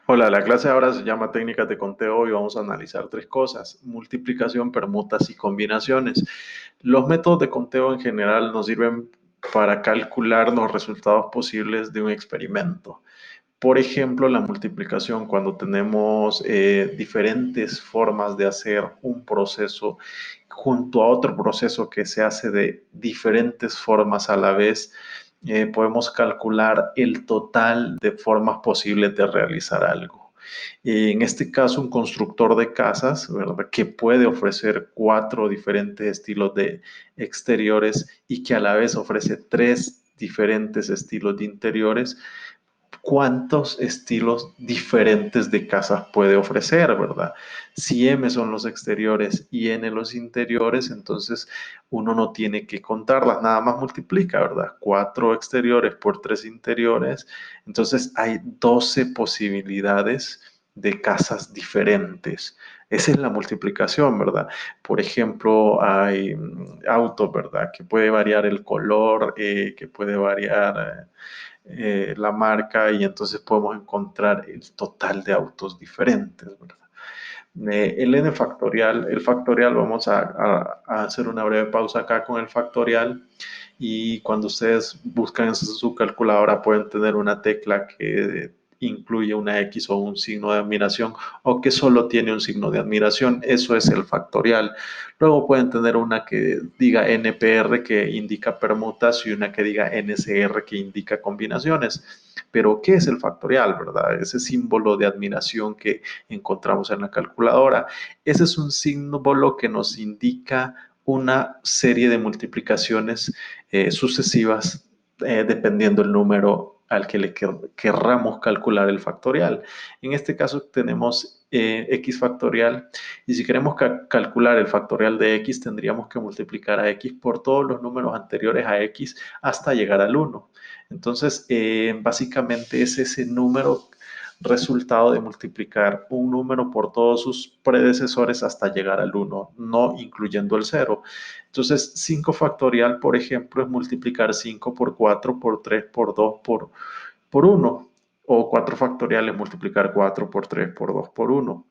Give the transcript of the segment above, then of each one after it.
Hola, la clase ahora se llama técnicas de conteo y vamos a analizar tres cosas: multiplicación, permutas y combinaciones. Los métodos de conteo en general nos sirven para calcular los resultados posibles de un experimento. Por ejemplo, la multiplicación, cuando tenemos diferentes formas de hacer un proceso junto a otro proceso que se hace de diferentes formas a la vez, podemos calcular el total de formas posibles de realizar algo. En este caso, un constructor de casas, ¿verdad? Que puede ofrecer cuatro diferentes estilos de exteriores y que a la vez ofrece tres diferentes estilos de interiores. ¿Cuántos estilos diferentes de casas puede ofrecer, verdad? Si M son los exteriores y N los interiores, entonces uno no tiene que contarlas, nada más multiplica, ¿verdad? 4 exteriores por 3 interiores, entonces hay 12 posibilidades de casas diferentes. Esa es la multiplicación, ¿verdad? Por ejemplo, hay autos, ¿verdad? Que puede variar el color, que puede variar la marca, y entonces podemos encontrar el total de autos diferentes, ¿verdad? El n factorial, el factorial, vamos a hacer una breve pausa acá con el factorial, y cuando ustedes buscan en su calculadora pueden tener una tecla que incluye una X o un signo de admiración, o que solo tiene un signo de admiración. Eso es el factorial. Luego pueden tener una que diga NPR, que indica permutas, y una que diga NCR, que indica combinaciones. Pero, ¿qué es el factorial, verdad? Ese símbolo de admiración que encontramos en la calculadora. Ese es un símbolo que nos indica una serie de multiplicaciones sucesivas, dependiendo el número al que le querramos calcular el factorial. En este caso tenemos x factorial, y si queremos calcular el factorial de x, tendríamos que multiplicar a x por todos los números anteriores a x hasta llegar al 1. Entonces, básicamente es ese número resultado de multiplicar un número por todos sus predecesores hasta llegar al 1, no incluyendo el 0. Entonces, 5 factorial, por ejemplo, es multiplicar 5 por 4, por 3, por 2, por 1. O 4 factorial es multiplicar 4 por 3, por 2, por 1.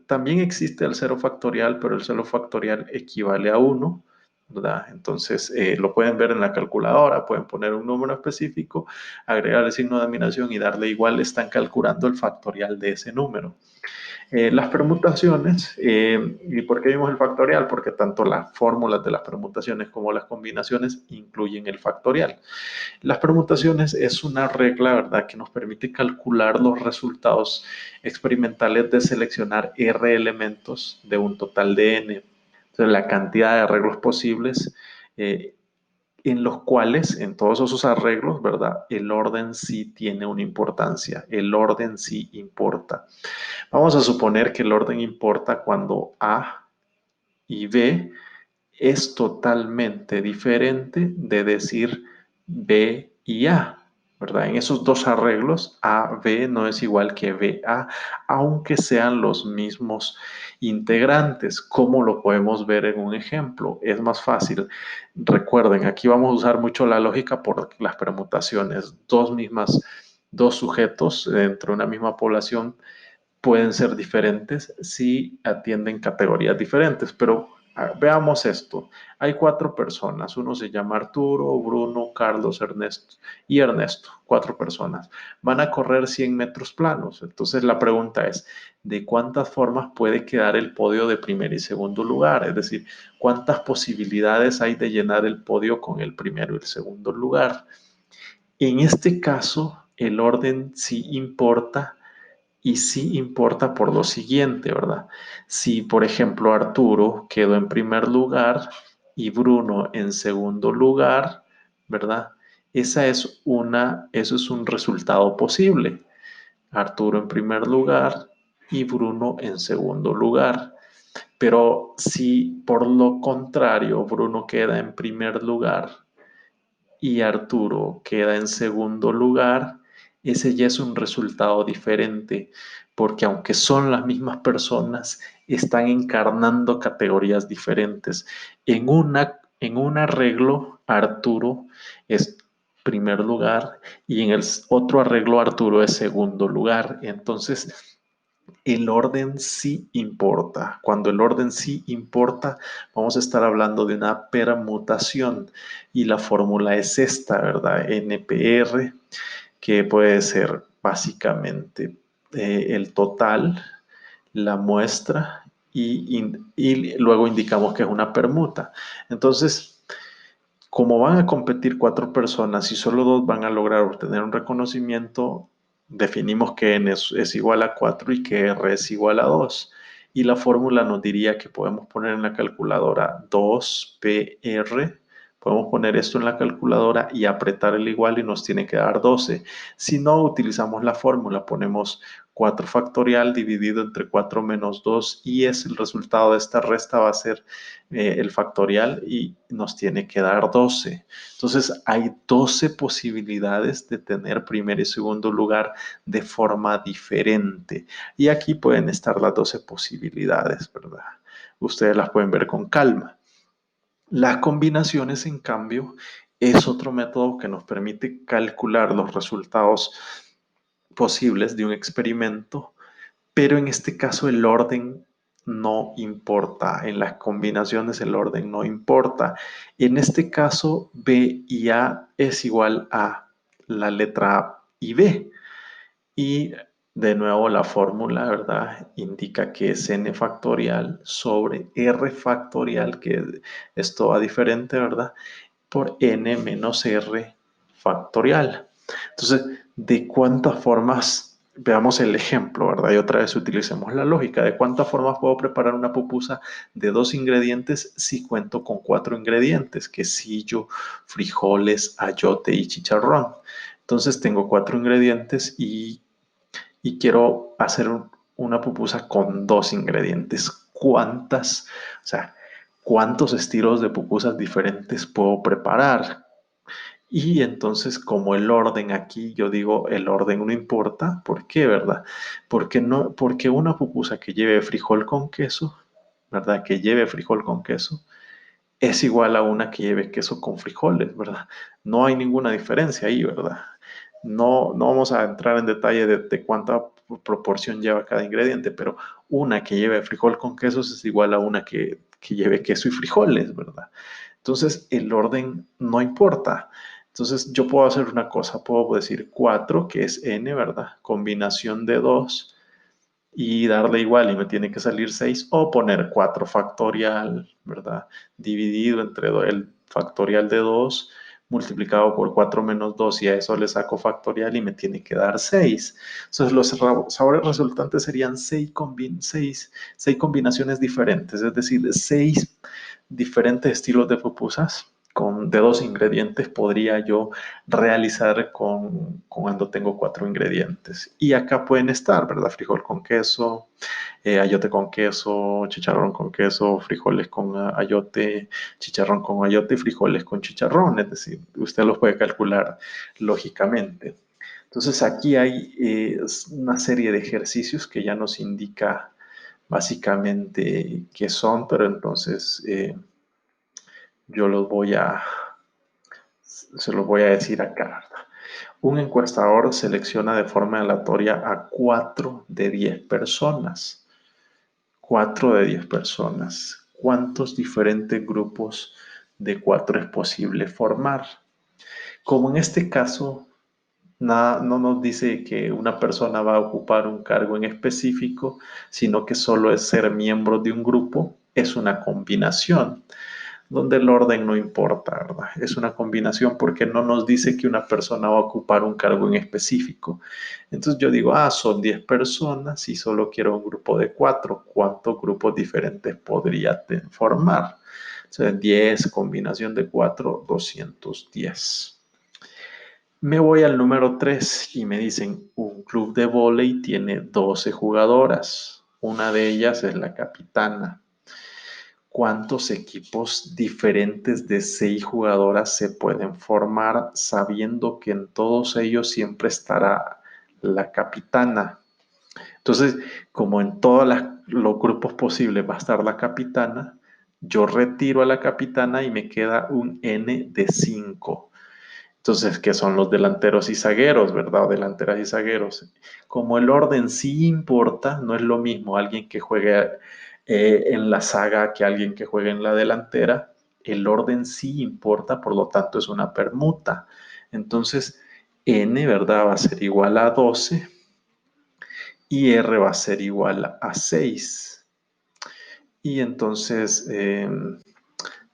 También existe el 0 factorial, pero el 0 factorial equivale a 1, ¿verdad? Entonces, lo pueden ver en la calculadora, pueden poner un número específico, agregar el signo de admiración y darle igual, están calculando el factorial de ese número. Las permutaciones, ¿y por qué vimos el factorial? Porque tanto las fórmulas de las permutaciones como las combinaciones incluyen el factorial. Las permutaciones es una regla, ¿verdad?, que nos permite calcular los resultados experimentales de seleccionar R elementos de un total de N. Entonces, la cantidad de arreglos posibles, en los cuales, en todos esos arreglos, ¿verdad?, el orden sí tiene una importancia, el orden sí importa. Vamos a suponer que el orden importa cuando A y B es totalmente diferente de decir B y A, ¿verdad? En esos dos arreglos, AB no es igual que BA, aunque sean los mismos integrantes. ¿Cómo lo podemos ver en un ejemplo? Es más fácil. Recuerden, aquí vamos a usar mucho la lógica por las permutaciones. Dos sujetos dentro de una misma población pueden ser diferentes si atienden categorías diferentes, pero veamos esto. Hay cuatro personas, uno se llama Arturo, Bruno, Carlos, Ernesto y Ernesto, cuatro personas. Van a correr 100 metros planos. Entonces la pregunta es, ¿de cuántas formas puede quedar el podio de primer y segundo lugar? Es decir, ¿cuántas posibilidades hay de llenar el podio con el primero y el segundo lugar? En este caso, el orden sí importa, y sí importa por lo siguiente, ¿verdad? Si, por ejemplo, Arturo quedó en primer lugar y Bruno en segundo lugar, ¿verdad? Eso es un resultado posible. Arturo en primer lugar y Bruno en segundo lugar. Pero si por lo contrario Bruno queda en primer lugar y Arturo queda en segundo lugar, ese ya es un resultado diferente, porque aunque son las mismas personas, están encarnando categorías diferentes. En un arreglo, Arturo es primer lugar y en el otro arreglo Arturo es segundo lugar. Entonces, el orden sí importa. Cuando el orden sí importa, vamos a estar hablando de una permutación y la fórmula es esta, ¿verdad? NPR, que puede ser básicamente el total, la muestra y luego indicamos que es una permuta. Entonces, como van a competir cuatro personas y solo dos van a lograr obtener un reconocimiento, definimos que n es igual a 4 y que r es igual a 2. Y la fórmula nos diría que podemos poner en la calculadora 2PR, podemos poner esto en la calculadora y apretar el igual y nos tiene que dar 12. Si no, utilizamos la fórmula, ponemos 4 factorial dividido entre 4 menos 2 y es el resultado de esta resta va a ser el factorial y nos tiene que dar 12. Entonces hay 12 posibilidades de tener primer y segundo lugar de forma diferente. Y aquí pueden estar las 12 posibilidades, ¿verdad? Ustedes las pueden ver con calma. Las combinaciones, en cambio, es otro método que nos permite calcular los resultados posibles de un experimento, pero en este caso el orden no importa, en las combinaciones el orden no importa. En este caso B y A es igual a la letra A y B. Y de nuevo la fórmula, ¿verdad? Indica que es n factorial sobre r factorial, que esto va diferente, ¿verdad? Por n menos r factorial. Entonces, ¿de cuántas formas? Veamos el ejemplo, ¿verdad? Y otra vez utilicemos la lógica. ¿De cuántas formas puedo preparar una pupusa de 2 ingredientes si cuento con 4 ingredientes? Quesillo, frijoles, ayote y chicharrón. Entonces tengo 4 ingredientes y quiero hacer una pupusa con 2 ingredientes. O sea, cuántos estilos de pupusas diferentes puedo preparar? Y entonces, como el orden aquí, yo digo, el orden no importa. ¿Por qué, verdad? Porque, no, porque una pupusa que lleve frijol con queso, ¿verdad? Que lleve frijol con queso, es igual a una que lleve queso con frijoles, ¿verdad? No hay ninguna diferencia ahí, ¿verdad? No vamos a entrar en detalle de cuánta proporción lleva cada ingrediente, pero una que lleve frijol con quesos es igual a una que lleve queso y frijoles, ¿verdad? Entonces, el orden no importa. Entonces, yo puedo hacer una cosa, puedo decir 4, que es n, ¿verdad? Combinación de 2 y darle igual y me tiene que salir 6 o poner 4 factorial, ¿verdad? Dividido entre el factorial de 2 multiplicado por 4 menos 2 y a eso le saco factorial y me tiene que dar 6. Entonces los sabores resultantes serían 6 combinaciones diferentes, es decir, 6 diferentes estilos de pupusas de 2 ingredientes podría yo realizar cuando tengo 4 ingredientes. Y acá pueden estar, ¿verdad? Frijol con queso, ayote con queso, chicharrón con queso, frijoles con ayote, chicharrón con ayote y frijoles con chicharrón. Es decir, usted los puede calcular lógicamente. Entonces aquí hay una serie de ejercicios que ya nos indica básicamente qué son, pero entonces yo se los voy a decir acá. Un encuestador selecciona de forma aleatoria a 4 de 10 personas. 4 de 10 personas. ¿Cuántos diferentes grupos de 4 es posible formar? Como en este caso, no nos dice que una persona va a ocupar un cargo en específico, sino que solo es ser miembro de un grupo, es una combinación donde el orden no importa, ¿verdad? Es una combinación porque no nos dice que una persona va a ocupar un cargo en específico. Entonces yo digo, son 10 personas y solo quiero un grupo de 4. ¿Cuántos grupos diferentes podría formar? O sea, 10, combinación de 4, 210. Me voy al número 3 y me dicen, un club de vóley tiene 12 jugadoras. Una de ellas es la capitana. ¿Cuántos equipos diferentes de 6 jugadoras se pueden formar sabiendo que en todos ellos siempre estará la capitana? Entonces, como en todos los grupos posibles va a estar la capitana, yo retiro a la capitana y me queda un N de 5. Entonces, ¿qué son los delanteros y zagueros, verdad? O delanteras y zagueros. Como el orden sí importa, no es lo mismo alguien que juegue en la zaga que alguien que juegue en la delantera. El orden sí importa, por lo tanto es una permuta. Entonces, n, ¿verdad? Va a ser igual a 12 y r va a ser igual a 6. Y entonces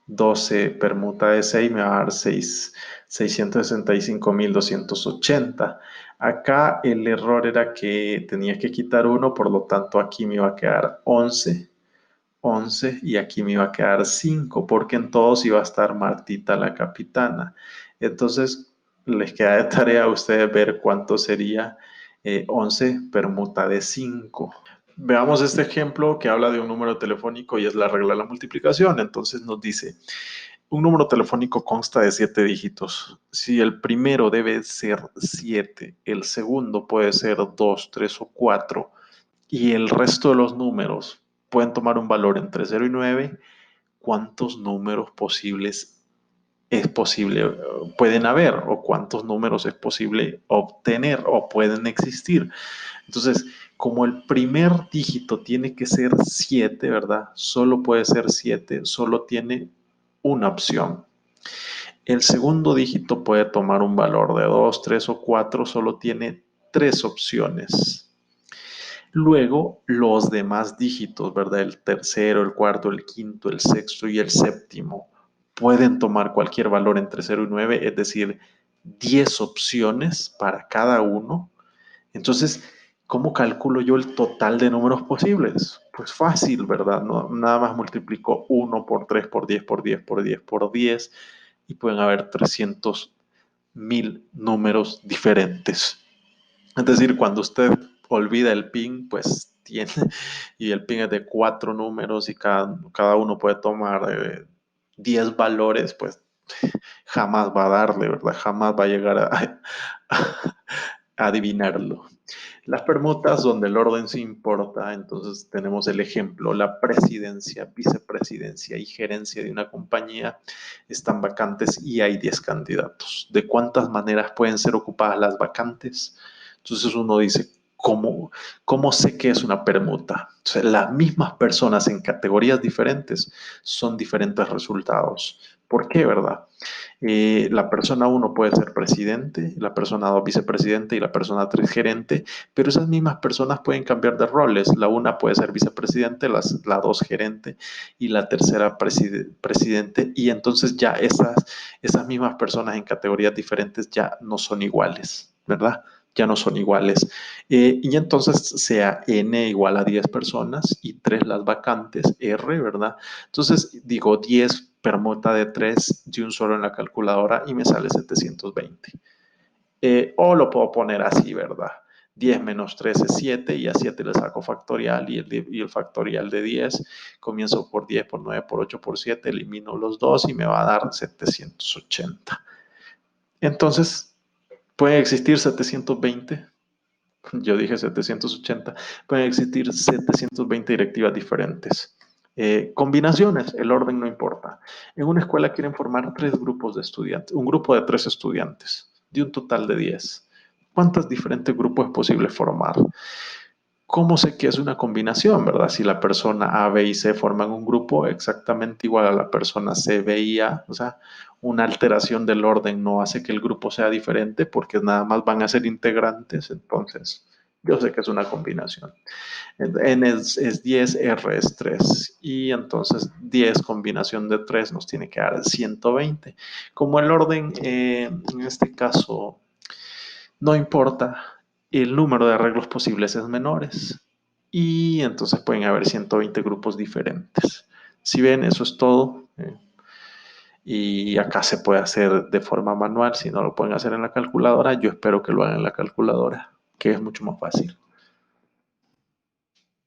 12 permuta de 6 me va a dar 665.280. Acá el error era que tenía que quitar uno, por lo tanto aquí me iba a quedar 11 y aquí me iba a quedar 5 porque en todos iba a estar Martita la capitana. Entonces les queda de tarea a ustedes ver cuánto sería 11 permuta de 5. Veamos este ejemplo que habla de un número telefónico y es la regla de la multiplicación. Entonces nos dice, un número telefónico consta de 7 dígitos. Si el primero debe ser 7, el segundo puede ser 2, 3 o 4 y el resto de los números pueden tomar un valor entre 0 y 9, ¿cuántos números pueden haber o cuántos números es posible obtener o pueden existir? Entonces, como el primer dígito tiene que ser 7, ¿verdad? Solo puede ser 7, solo tiene una opción. El segundo dígito puede tomar un valor de 2, 3 o 4, solo tiene 3 opciones. Luego, los demás dígitos, ¿verdad? El tercero, el cuarto, el quinto, el sexto y el séptimo pueden tomar cualquier valor entre 0 y 9, es decir, 10 opciones para cada uno. Entonces, ¿cómo calculo yo el total de números posibles? Pues fácil, ¿verdad? No, nada más multiplico 1 por 3 por 10 por 10 por 10 por 10 y pueden haber 300.000 números diferentes. Es decir, cuando usted olvida el PIN, pues tiene, y el PIN es de 4 números y cada uno puede tomar 10 valores, pues jamás va a darle, ¿verdad? Jamás va a llegar a adivinarlo. Las permutas donde el orden sí importa, entonces tenemos el ejemplo, la presidencia, vicepresidencia y gerencia de una compañía están vacantes y hay 10 candidatos. ¿De cuántas maneras pueden ser ocupadas las vacantes? Entonces uno dice, ¿cómo sé que es una permuta? O sea, las mismas personas en categorías diferentes son diferentes resultados. ¿Por qué, verdad? La persona 1 puede ser presidente, la persona 2 vicepresidente y la persona 3 gerente, pero esas mismas personas pueden cambiar de roles. La una puede ser vicepresidente, la 2 gerente y la tercera presidente, y entonces ya esas mismas personas en categorías diferentes ya no son iguales, ¿verdad? Ya no son iguales. Y entonces sea n igual a 10 personas y 3 las vacantes, r, ¿verdad? Entonces digo 10 permuta de 3 de un solo en la calculadora y me sale 720. O lo puedo poner así, ¿verdad? 10 menos 3 es 7 y a 7 le saco factorial y el factorial de 10. Comienzo por 10, por 9, por 8, por 7, elimino los 2 y me va a dar 780. Entonces, ¿puede existir 720? Yo dije 780. Pueden existir 720 directivas diferentes. Combinaciones, el orden no importa. En una escuela quieren formar 3 grupos de estudiantes, un grupo de 3 estudiantes, de un total de 10. ¿Cuántos diferentes grupos es posible formar? ¿Cómo sé que es una combinación, verdad? Si la persona A, B y C forman un grupo exactamente igual a la persona C, B y A, o sea, una alteración del orden no hace que el grupo sea diferente porque nada más van a ser integrantes, entonces yo sé que es una combinación. N es 10, R es 3 y entonces 10 combinación de 3 nos tiene que dar 120. Como el orden en este caso no importa, el número de arreglos posibles es menores y entonces pueden haber 120 grupos diferentes. Si ven, eso es todo. Y acá se puede hacer de forma manual. Si no lo pueden hacer en la calculadora, yo espero que lo hagan en la calculadora, que es mucho más fácil.